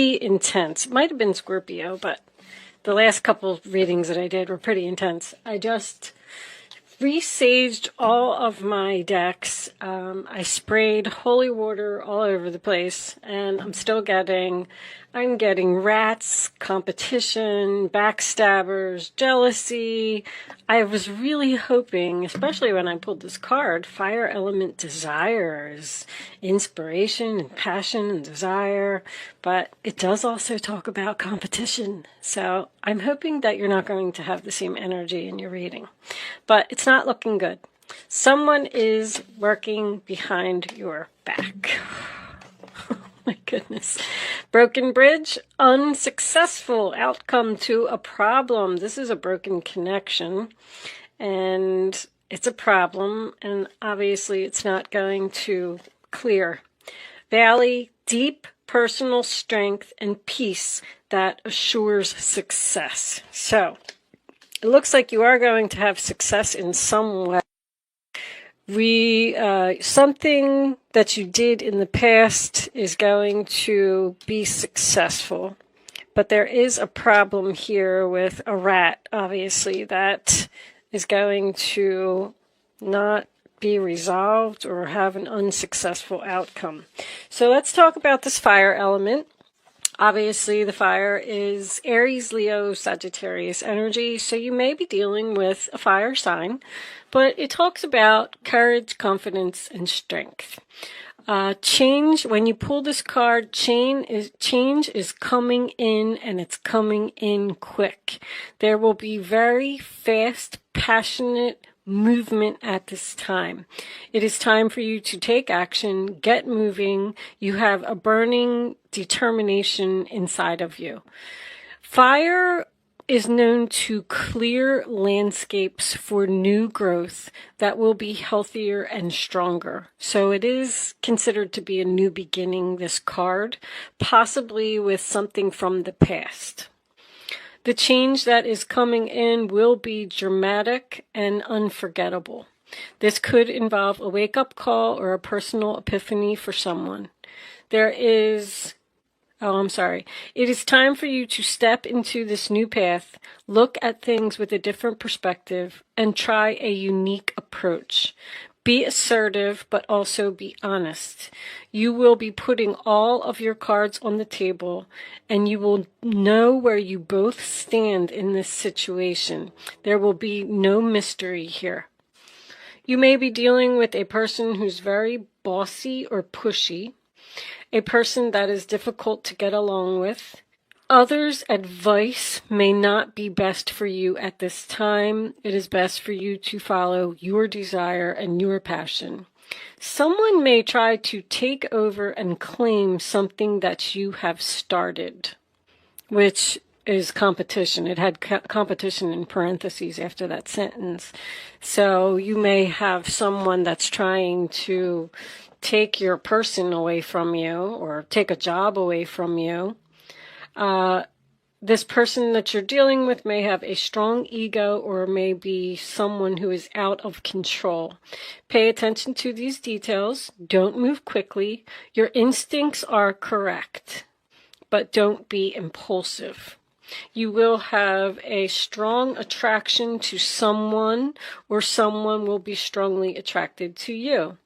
intense. Might have been Scorpio, but the last couple readings that I did were pretty intense. I just resaged all of my decks. I sprayed holy water all over the place, and I'm getting rats, competition, backstabbers, jealousy. I was really hoping, especially when I pulled this card, fire element desires, inspiration and passion and desire, but it does also talk about competition. So I'm hoping that you're not going to have the same energy in your reading, but it's not looking good. Someone is working behind your back. My goodness. Broken bridge, unsuccessful outcome to a problem. This is a broken connection, and it's a problem, and obviously it's not going to clear. Valley, deep personal strength and peace that assures success. So it looks like you are going to have success in some way. Something that you did in the past is going to be successful, but there is a problem here with a rat, obviously, that is going to not be resolved or have an unsuccessful outcome. So let's talk about this fire element. Obviously, the fire is Aries, Leo, Sagittarius energy, so you may be dealing with a fire sign, but it talks about courage, confidence, and strength. Change, when you pull this card, change is coming in, and it's coming in quick. There will be very fast, passionate movement at this time. It is time for you to take action, get moving. You have a burning determination inside of you. Fire is known to clear landscapes for new growth that will be healthier and stronger. So it is considered to be a new beginning, this card, possibly with something from the past. The change that is coming in will be dramatic and unforgettable. This could involve a wake-up call or a personal epiphany for someone. It is time for you to step into this new path, look at things with a different perspective, and try a unique approach. Be assertive, but also be honest. You will be putting all of your cards on the table, and you will know where you both stand in this situation. There will be no mystery here. You may be dealing with a person who's very bossy or pushy, a person that is difficult to get along with. Others' advice may not be best for you at this time. It is best for you to follow your desire and your passion. Someone may try to take over and claim something that you have started, which is competition. It had competition in parentheses after that sentence. So you may have someone that's trying to take your person away from you or take a job away from you. This person that you're dealing with may have a strong ego or may be someone who is out of control. Pay attention to these details. Don't move quickly. Your instincts are correct, but don't be impulsive. You will have a strong attraction to someone, or someone will be strongly attracted to you.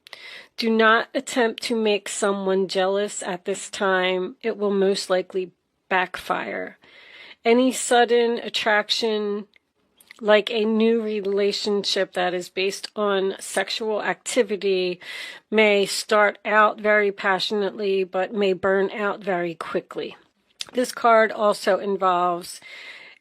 Do not attempt to make someone jealous at this time. It will most likely backfire. Any sudden attraction, like a new relationship that is based on sexual activity, may start out very passionately but may burn out very quickly. This card also involves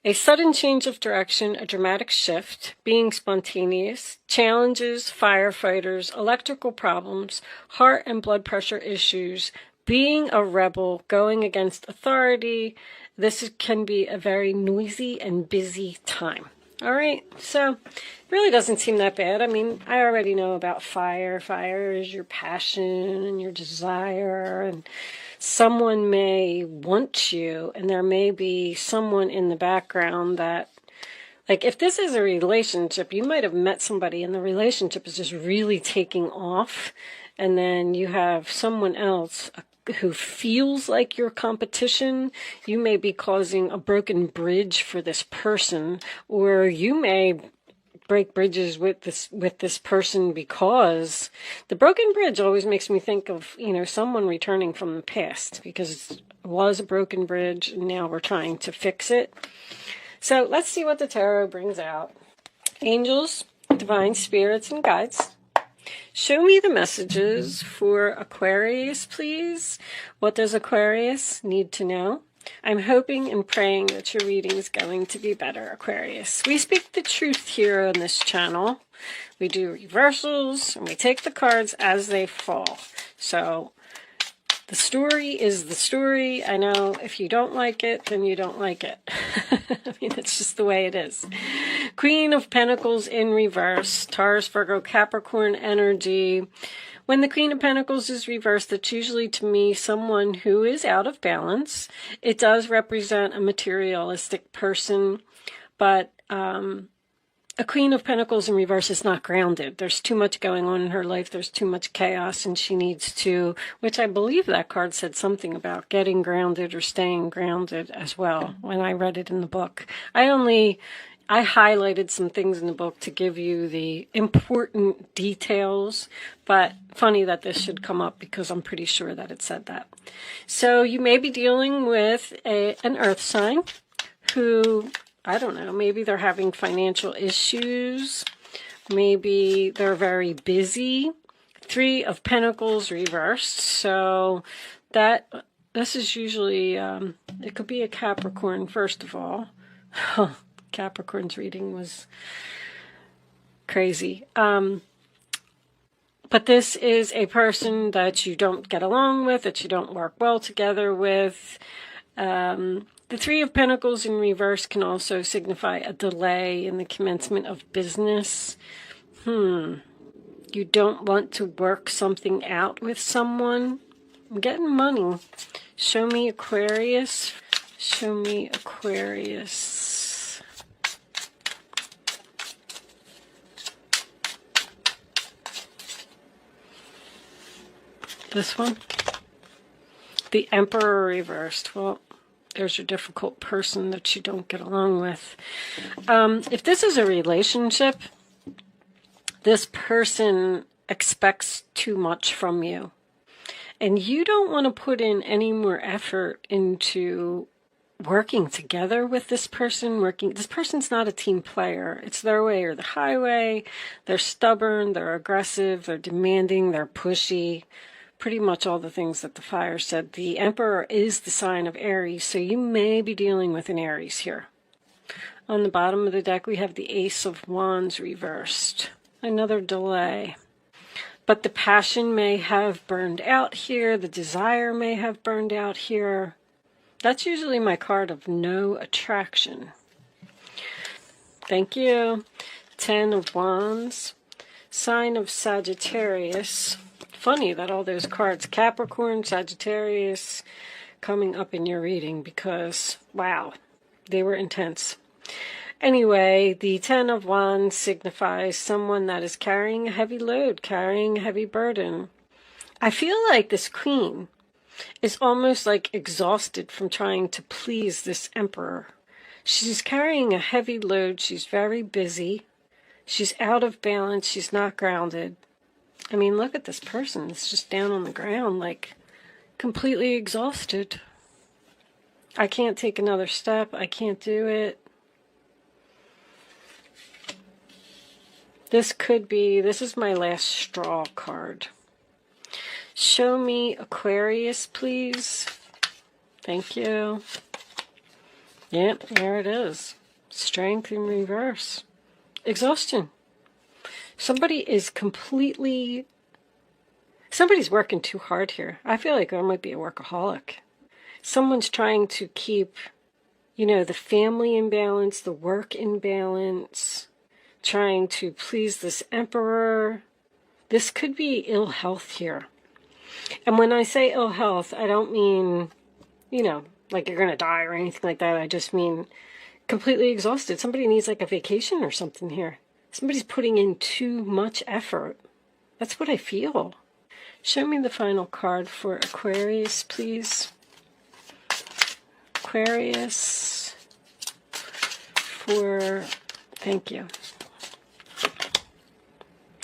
a sudden change of direction, a dramatic shift, being spontaneous, challenges, firefighters, electrical problems, heart and blood pressure issues, being a rebel, going against authority. This can be a very noisy and busy time. All right, so it really doesn't seem that bad. I mean, I already know about fire. Fire is your passion and your desire, and someone may want you, and there may be someone in the background that, like, if this is a relationship, you might have met somebody and the relationship is just really taking off, and then you have someone else, who feels like your competition. You may be causing a broken bridge for this person, or you may break bridges with this person, because the broken bridge always makes me think of, someone returning from the past, because it was a broken bridge and now we're trying to fix it. So let's see what the tarot brings out. Angels, divine spirits, and guides, show me the messages for Aquarius, please. What does Aquarius need to know? I'm hoping and praying that your reading is going to be better, Aquarius. We speak the truth here on this channel. We do reversals, and we take the cards as they fall. So the story is the story. I know if you don't like it, then you don't like it. I mean, it's just the way it is. Queen of Pentacles in reverse, Taurus, Virgo, Capricorn energy. When the Queen of Pentacles is reversed, that's usually, to me, someone who is out of balance. It does represent a materialistic person, but a Queen of Pentacles in reverse is not grounded. There's too much going on in her life. There's too much chaos, and she needs to, which I believe that card said something about getting grounded or staying grounded as well when I read it in the book. I highlighted some things in the book to give you the important details, but funny that this should come up because I'm pretty sure that it said that. So you may be dealing with an earth sign who, I don't know, maybe they're having financial issues. Maybe they're very busy. Three of Pentacles reversed. So this is usually, it could be a Capricorn, first of all. Capricorn's reading was crazy. But this is a person that you don't get along with, that you don't work well together with. The Three of Pentacles in reverse can also signify a delay in the commencement of business. You don't want to work something out with someone. I'm getting money. Show me Aquarius. Show me Aquarius. This one, the Emperor reversed. Well, there's your difficult person that you don't get along with. If this is a relationship, this person expects too much from you. And you don't want to put in any more effort into working together with this person. This person's not a team player. It's their way or the highway. They're stubborn, they're aggressive, they're demanding, they're pushy. Pretty much all the things that the fire said. The Emperor is the sign of Aries, so you may be dealing with an Aries here. On the bottom of the deck, we have the Ace of Wands reversed. Another delay. But the passion may have burned out here. The desire may have burned out here. That's usually my card of no attraction. Thank you. Ten of Wands. Sign of Sagittarius. Funny that all those cards, Capricorn, Sagittarius, coming up in your reading because, wow, they were intense. Anyway, the Ten of Wands signifies someone that is carrying a heavy load, carrying a heavy burden. I feel like this Queen is almost like exhausted from trying to please this Emperor. She's carrying a heavy load. She's very busy. She's out of balance. She's not grounded. I mean, look at this person. It's just down on the ground, like completely exhausted. I can't take another step. I can't do it. This is my last straw card. Show me Aquarius, please. Thank you. Yep, there it is. Strength in reverse. Exhaustion. Somebody's working too hard here. I feel like there might be a workaholic. Someone's trying to keep, the family in balance, the work in balance, trying to please this Emperor. This could be ill health here. And when I say ill health, I don't mean, like you're going to die or anything like that. I just mean completely exhausted. Somebody needs like a vacation or something here. Somebody's putting in too much effort. That's what I feel. Show me the final card for Aquarius, please. Aquarius for, thank you.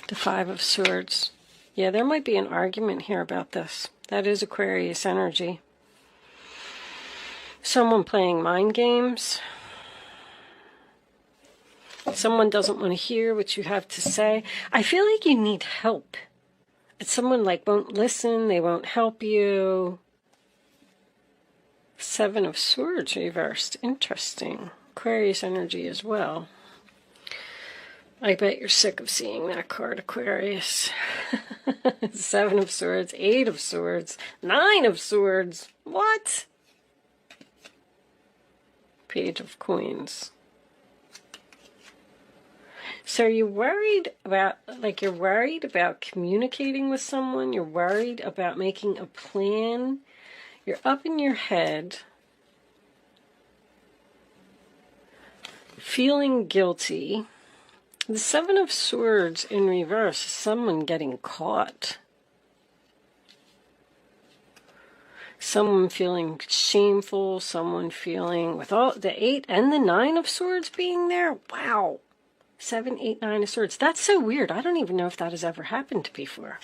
The Five of Swords. Yeah, there might be an argument here about this. That is Aquarius energy. Someone playing mind games. Someone doesn't want to hear what you have to say. I feel like you need help. It's someone like won't listen, they won't help you. Seven of Swords reversed. Interesting. Aquarius energy as well. I bet you're sick of seeing that card, Aquarius. Seven of Swords, Eight of Swords, Nine of Swords. What? Page of Coins. So you're worried about, you're worried about communicating with someone. You're worried about making a plan. You're up in your head, feeling guilty. The Seven of Swords in reverse is someone getting caught. Someone feeling shameful, someone feeling, with all the Eight and the Nine of Swords being there, wow. 7, 8, 9 of Swords. That's so weird. I don't even know if that has ever happened before.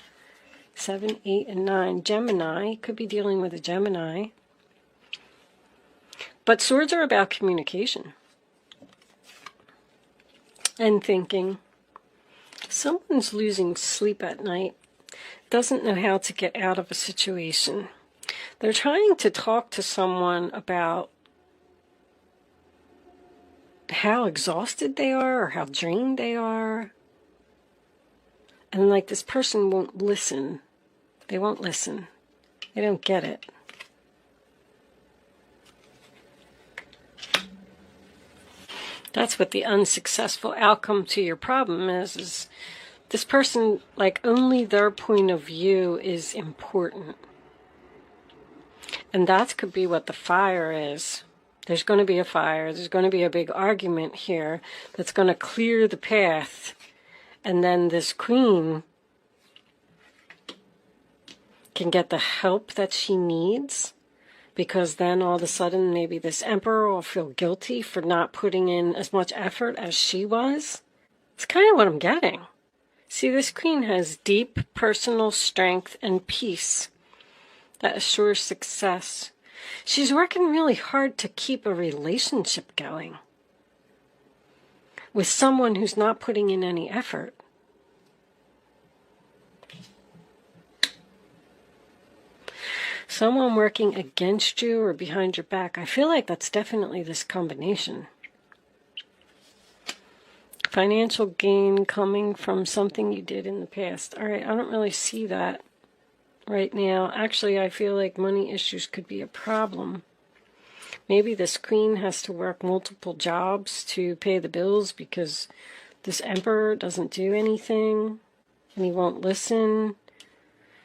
7, 8, and 9. Gemini. Could be dealing with a Gemini. But swords are about communication. And thinking. Someone's losing sleep at night. Doesn't know how to get out of a situation. They're trying to talk to someone about how exhausted they are or how drained they are. And like this person won't listen. They won't listen. They don't get it. That's what the unsuccessful outcome to your problem is this person, like, only their point of view is important. And that could be what the fire is. There's going to be a fire. There's going to be a big argument here that's going to clear the path. And then this queen can get the help that she needs, because then all of a sudden maybe this emperor will feel guilty for not putting in as much effort as she was. It's kind of what I'm getting. See, this queen has deep personal strength and peace that assures success. She's working really hard to keep a relationship going with someone who's not putting in any effort. Someone working against you or behind your back. I feel like that's definitely this combination. Financial gain coming from something you did in the past. All right, I don't really see that right now. Actually, I feel like money issues could be a problem. Maybe this queen has to work multiple jobs to pay the bills because this emperor doesn't do anything and he won't listen.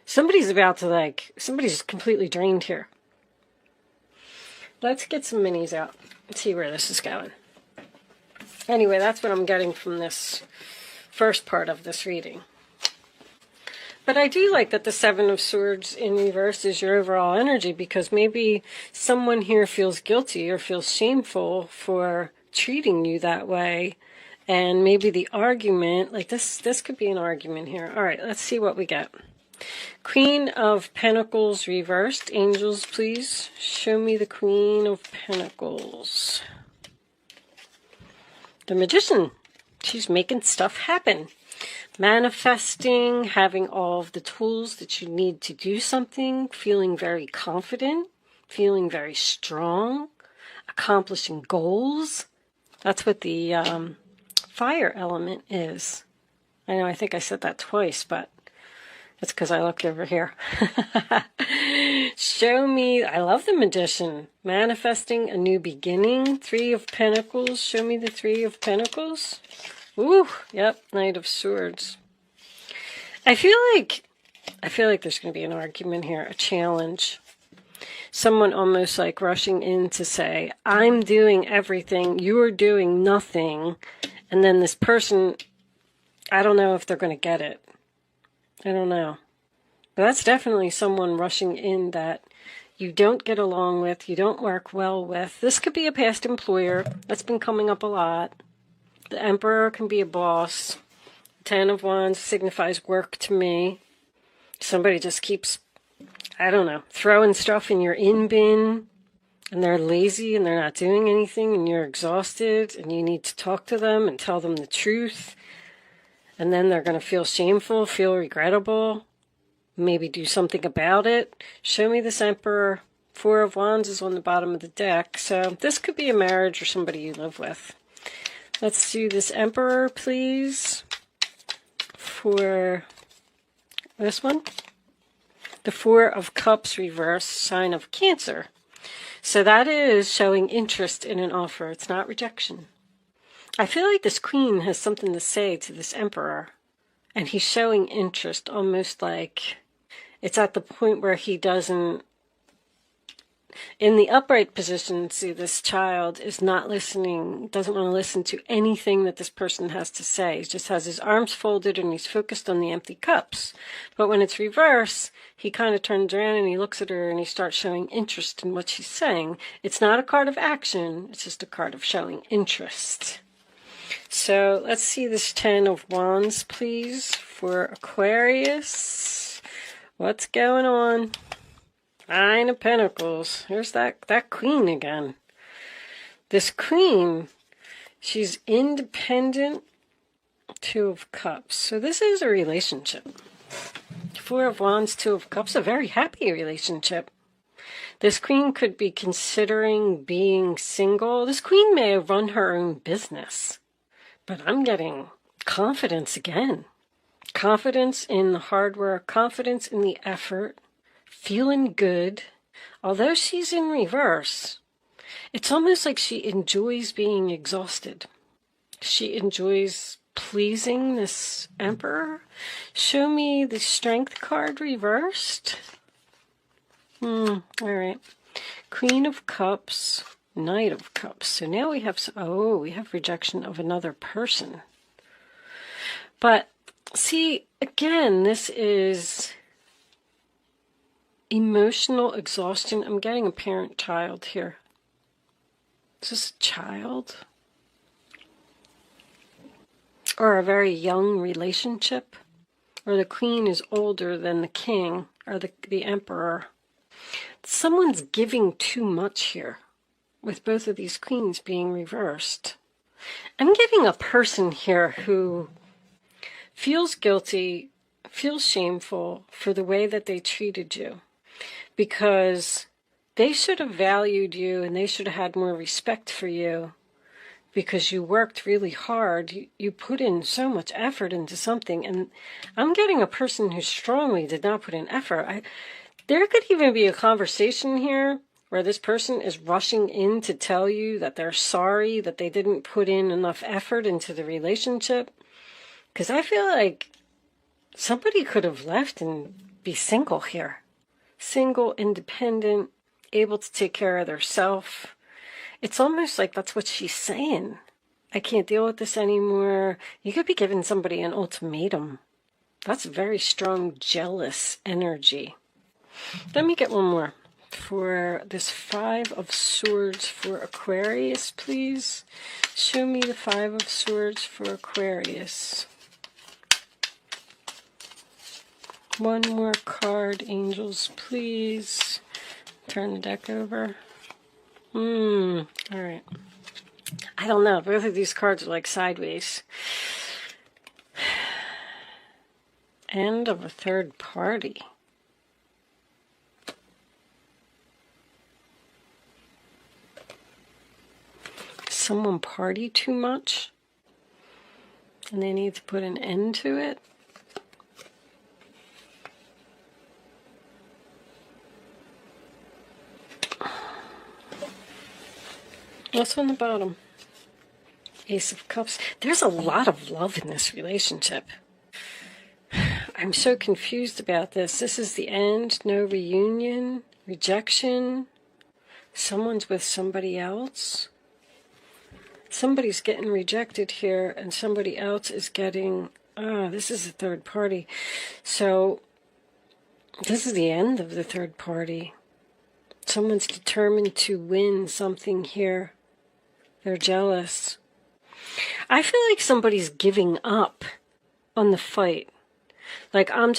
Somebody's about to, somebody's completely drained here. Let's get some minis out and see where this is going. Anyway, that's what I'm getting from this first part of this reading. But I do like that the Seven of Swords in reverse is your overall energy, because maybe someone here feels guilty or feels shameful for treating you that way. And maybe the argument, this could be an argument here. All right, let's see what we get. Queen of Pentacles reversed. Angels, please show me the Queen of Pentacles. The Magician. She's making stuff happen. Manifesting, having all of the tools that you need to do something, feeling very confident, feeling very strong, accomplishing goals. That's what the fire element is. I know, I think I said that twice, but that's because I looked over here. Show me, I love the Magician. Manifesting a new beginning. Three of Pentacles. Show me the Three of Pentacles. Ooh, yep, Knight of Swords. I feel like there's going to be an argument here, a challenge. Someone almost like rushing in to say, I'm doing everything, you're doing nothing. And then this person, I don't know if they're going to get it. I don't know. That's definitely someone rushing in that you don't get along with, you don't work well with. This could be a past employer. That's been coming up a lot. The Emperor can be a boss. Ten of Wands signifies work to me. Somebody just keeps, I don't know, throwing stuff in your in bin, and they're lazy and they're not doing anything, and you're exhausted, and you need to talk to them and tell them the truth. And then they're going to feel shameful, feel regrettable, maybe do something about it. Show me this Emperor. Four of Wands is on the bottom of the deck. So this could be a marriage or somebody you live with. Let's do this Emperor, please, for this one. The Four of Cups reverse, sign of Cancer. So that is showing interest in an offer. It's not rejection. I feel like this Queen has something to say to this Emperor. And he's showing interest, almost like it's at the point where he doesn't, in the upright position, see, this child is not listening, doesn't want to listen to anything that this person has to say. He just has his arms folded and he's focused on the empty cups. But when it's reverse, he kind of turns around and he looks at her and he starts showing interest in what she's saying. It's not a card of action, it's just a card of showing interest. So let's see this Ten of Wands, please, for Aquarius. What's going on? Nine of Pentacles. Here's that Queen again. This Queen, she's independent. Two of Cups. So this is a relationship. Four of Wands, Two of Cups, a very happy relationship. This Queen could be considering being single. This Queen may have run her own business. But I'm getting confidence again. Confidence in the hard work, confidence in the effort, feeling good. Although she's in reverse, it's almost like she enjoys being exhausted. She enjoys pleasing this Emperor. Show me the Strength card reversed. All right. Queen of Cups. Knight of Cups. So now we have, we have rejection of another person. But see, again, this is emotional exhaustion. I'm getting a parent-child here. Is this a child? Or a very young relationship? Or the Queen is older than the King or the Emperor. Someone's giving too much here, with both of these Queens being reversed. I'm getting a person here who feels guilty, feels shameful for the way that they treated you, because they should have valued you and they should have had more respect for you because you worked really hard. You put in so much effort into something, and I'm getting a person who strongly did not put in effort. There could even be a conversation here where this person is rushing in to tell you that they're sorry that they didn't put in enough effort into the relationship. Because I feel like somebody could have left and be single here. Single, independent, able to take care of themselves. It's almost like that's what she's saying. I can't deal with this anymore. You could be giving somebody an ultimatum. That's very strong, jealous energy. Let me get one more. For this Five of Swords for Aquarius, please. Show me the Five of Swords for Aquarius. One more card, angels, please. Turn the deck over. All right. I don't know. Both of these cards are like sideways. End of a third party. Someone party too much and they need to put an end to it. What's on the bottom? Ace of Cups. There's a lot of love in this relationship. I'm so confused about this. This is the end. No reunion. Rejection. Someone's with somebody else. Somebody's getting rejected here, and somebody else is getting... this is a third party. So, This is the end of the third party. Someone's determined to win something here. They're jealous. I feel like somebody's giving up on the fight. Like, I'm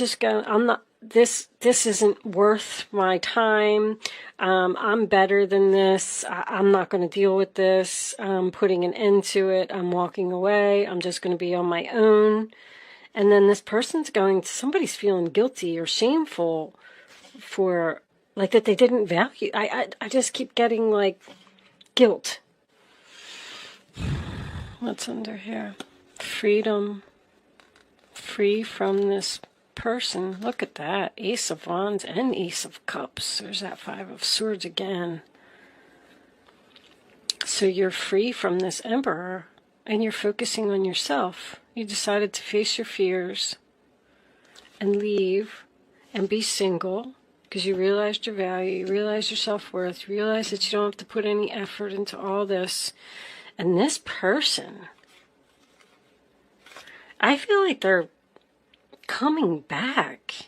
not, this isn't worth my time. I'm better than this. I'm not going to deal with this. I'm putting an end to it. I'm walking away. I'm just going to be on my own. And then this person's somebody's feeling guilty or shameful for, like, that they didn't value. I just keep getting, like, guilt. What's under here? Freedom. Free from this person. Look at that. Ace of Wands and Ace of Cups. There's that Five of Swords again. So you're free from this Emperor and you're focusing on yourself. You decided to face your fears and leave and be single because you realized your value, you realized your self-worth, you realized that you don't have to put any effort into all this. And this person, I feel like they're coming back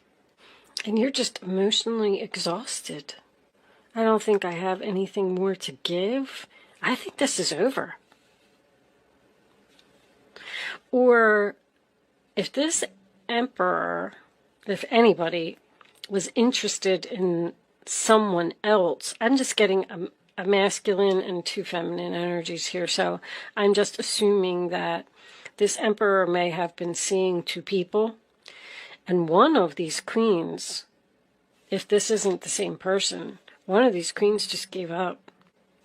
and you're just emotionally exhausted. I don't think I have anything more to give. I think this is over. Or if this Emperor, if anybody was interested in someone else, I'm just getting a masculine and two feminine energies here. So I'm just assuming that this Emperor may have been seeing two people. And one of these queens, if this isn't the same person, one of these queens just gave up.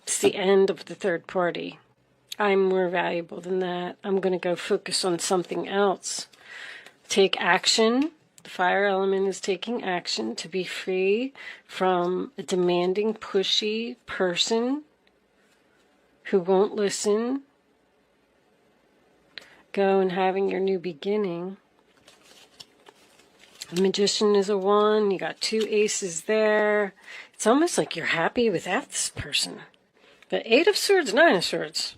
It's the end of the third party. I'm more valuable than that. I'm going to go focus on something else. Take action. The fire element is taking action to be free from a demanding, pushy person who won't listen. Go and having your new beginning. The Magician is a 1. You got 2 aces there. It's almost like you're happy without this person. The 8 of Swords, 9 of Swords.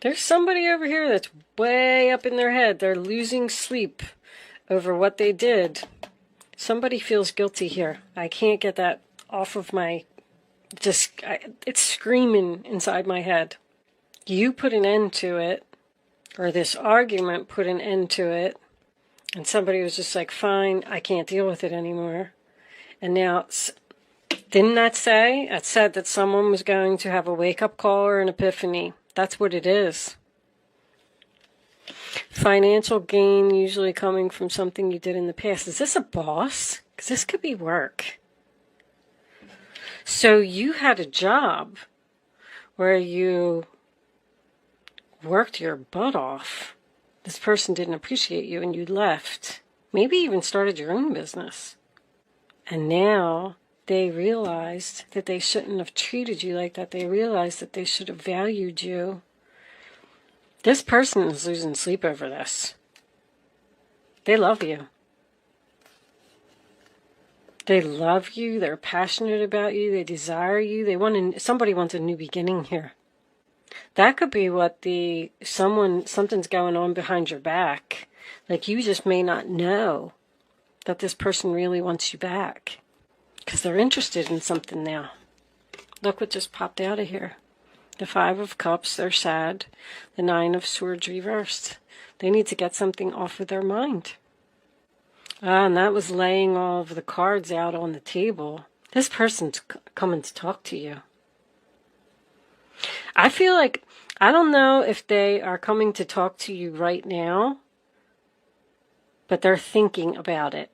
There's somebody over here that's way up in their head. They're losing sleep over what they did. Somebody feels guilty here. I can't get that off of my... it's screaming inside my head. You put an end to it, or this argument put an end to it, and somebody was just like, fine, I can't deal with it anymore. And now, didn't that say? It said that someone was going to have a wake-up call or an epiphany. That's what it is. Financial gain usually coming from something you did in the past. Is this a boss? Because this could be work. So you had a job where you worked your butt off. This person didn't appreciate you and you left. Maybe even started your own business. And now they realized that they shouldn't have treated you like that. They realized that they should have valued you. This person is losing sleep over this. They love you. They love you. They're passionate about you. They desire you. Somebody wants a new beginning here. That could be what something's going on behind your back. Like you just may not know that this person really wants you back. Because they're interested in something now. Look what just popped out of here. The 5 of Cups, they're sad. The 9 of Swords reversed. They need to get something off of their mind. And that was laying all of the cards out on the table. This person's coming to talk to you. I feel like, I don't know if they are coming to talk to you right now, but they're thinking about it.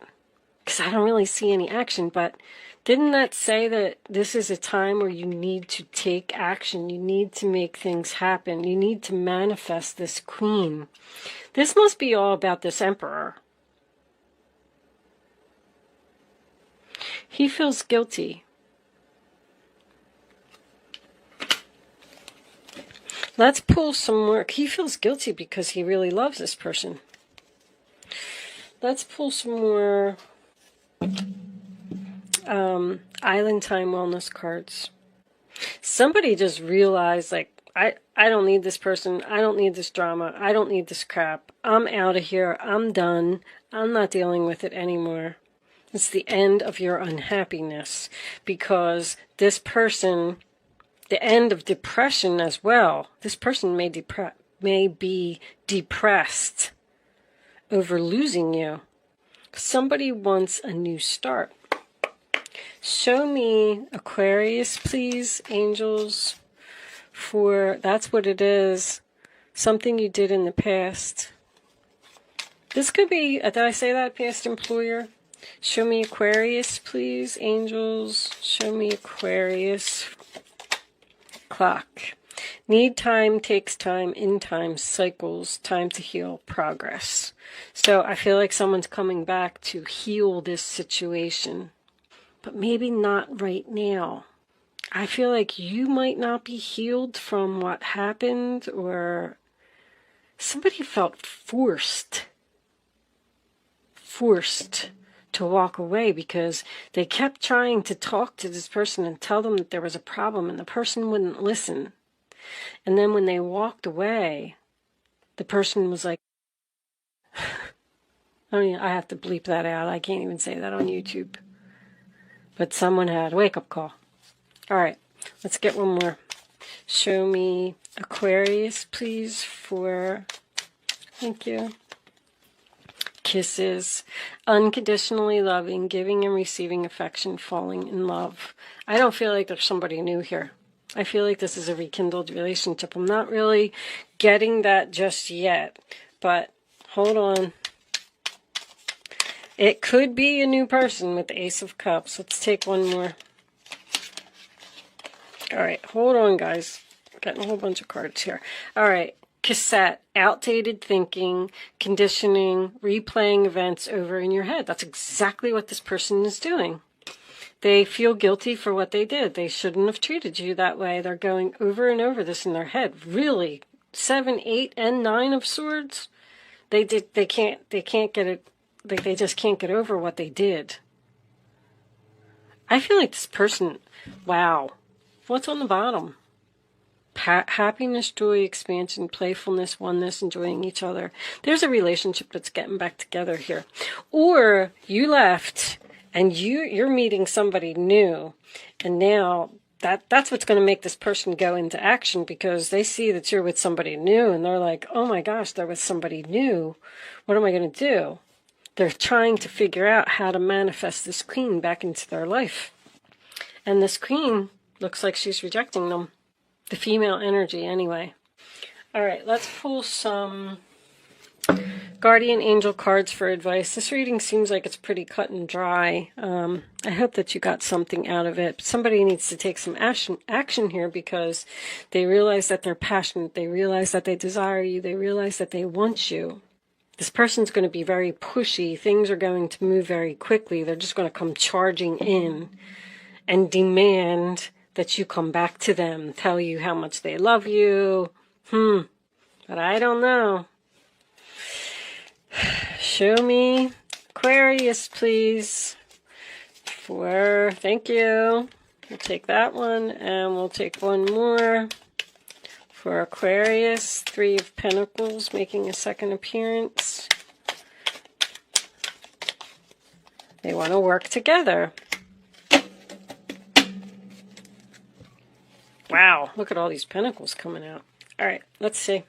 Because I don't really see any action, but didn't that say that this is a time where you need to take action? You need to make things happen. You need to manifest this queen. This must be all about this Emperor. He feels guilty. Let's pull some more. He feels guilty because he really loves this person. Let's pull some more Island Time Wellness cards. Somebody just realized, like, I don't need this person. I don't need this drama. I don't need this crap. I'm out of here. I'm done. I'm not dealing with it anymore. It's the end of your unhappiness, because this person, the end of depression as well. This person may be depressed over losing you. Somebody wants a new start. Show me Aquarius, please, angels, for that's what it is. Something you did in the past. This could be, did I say that, past employer? Show me Aquarius, please, angels. Show me Aquarius. Clock. Need time, takes time, in time, cycles, time to heal, progress. So I feel like someone's coming back to heal this situation, but maybe not right now. I feel like you might not be healed from what happened, or somebody felt forced to walk away because they kept trying to talk to this person and tell them that there was a problem, and the person wouldn't listen. And then when they walked away, the person was like, I have to bleep that out. I can't even say that on YouTube. But someone had a wake-up call. All right, let's get one more. Show me Aquarius, please, for, thank you. Kisses, unconditionally loving, giving and receiving affection, falling in love. I don't feel like there's somebody new here. I feel like this is a rekindled relationship. I'm not really getting that just yet, but hold on. It could be a new person with the Ace of Cups. Let's take one more. All right, hold on, guys. I'm getting a whole bunch of cards here. All right, cassette, outdated thinking, conditioning, replaying events over in your head. That's exactly what this person is doing. They feel guilty for what they did. They shouldn't have treated you that way. They're going over and over this in their head. Really, 7, 8, and 9 of Swords. They can't get it. They just can't get over what they did. I feel like this person, wow. What's on the bottom? Happiness, joy, expansion, playfulness, oneness, enjoying each other. There's a relationship that's getting back together here. Or you left and you're meeting somebody new, and now that's what's going to make this person go into action, because they see that you're with somebody new and they're like, oh my gosh, they're with somebody new. What am I going to do? They're trying to figure out how to manifest this queen back into their life. And this queen looks like she's rejecting them. The female energy, anyway. All right, let's pull some guardian angel cards for advice. This reading seems like it's pretty cut and dry. I hope that you got something out of it. But somebody needs to take some action here, because they realize that they're passionate. They realize that they desire you. They realize that they want you. This person's going to be very pushy. Things are going to move very quickly. They're just going to come charging in and demand that you come back to them, tell you how much they love you. But I don't know. Show me Aquarius, please. Thank you. We'll take that one, and we'll take one more. For Aquarius, 3 of Pentacles making a second appearance. They want to work together. Wow, look at all these pentacles coming out. All right, let's see.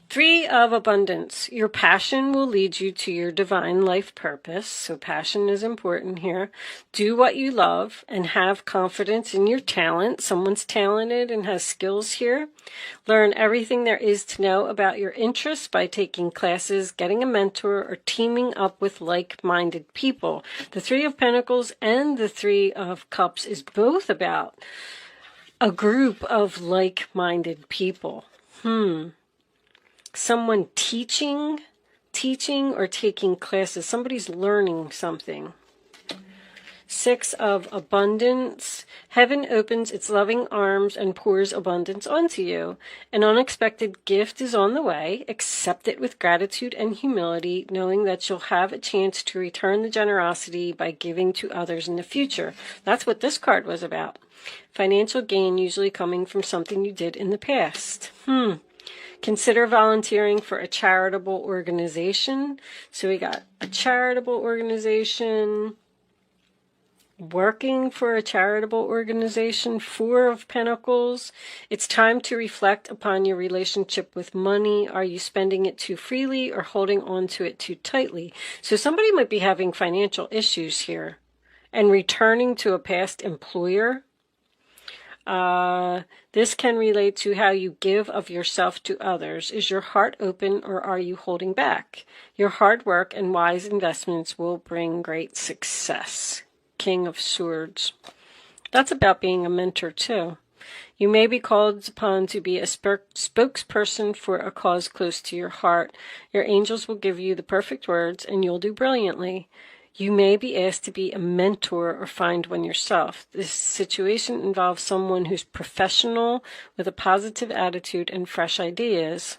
3 of Abundance. Your passion will lead you to your divine life purpose. So passion is important here. Do what you love and have confidence in your talent. Someone's talented and has skills here. Learn everything there is to know about your interests by taking classes, getting a mentor, or teaming up with like-minded people. The 3 of Pentacles and the 3 of Cups is both about a group of like-minded people. Someone teaching or taking classes. Somebody's learning something. 6 of Abundance. Heaven opens its loving arms and pours abundance onto you. An unexpected gift is on the way. Accept it with gratitude and humility, knowing that you'll have a chance to return the generosity by giving to others in the future. That's what this card was about. Financial gain usually coming from something you did in the past. Consider volunteering for a charitable organization. So we got a charitable organization, working for a charitable organization, Four of Pentacles. It's time to reflect upon your relationship with money. Are you spending it too freely or holding on to it too tightly? So somebody might be having financial issues here and returning to a past employer. This can relate to how you give of yourself to others. Is your heart open or are you holding back? Your hard work and wise investments will bring great success. King of Swords. That's about being a mentor too. You may be called upon to be a spokesperson for a cause close to your heart. Your angels will give you the perfect words and you'll do brilliantly. You may be asked to be a mentor or find one yourself. This situation involves someone who's professional with a positive attitude and fresh ideas.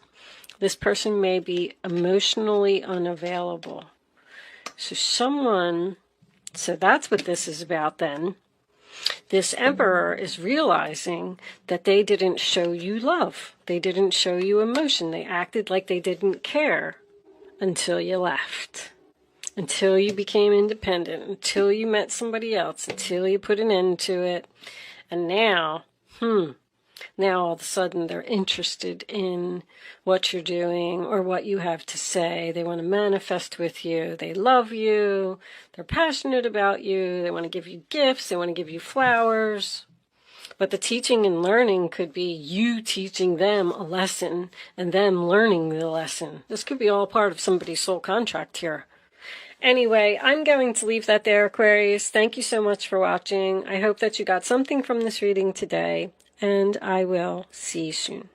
This person may be emotionally unavailable. So that's what this is about then. This Emperor is realizing that they didn't show you love. They didn't show you emotion. They acted like they didn't care until you left. Until you became independent, until you met somebody else, until you put an end to it. And now all of a sudden they're interested in what you're doing or what you have to say. They want to manifest with you. They love you. They're passionate about you. They want to give you gifts. They want to give you flowers. But the teaching and learning could be you teaching them a lesson and them learning the lesson. This could be all part of somebody's soul contract here. Anyway, I'm going to leave that there, Aquarius. Thank you so much for watching. I hope that you got something from this reading today, and I will see you soon.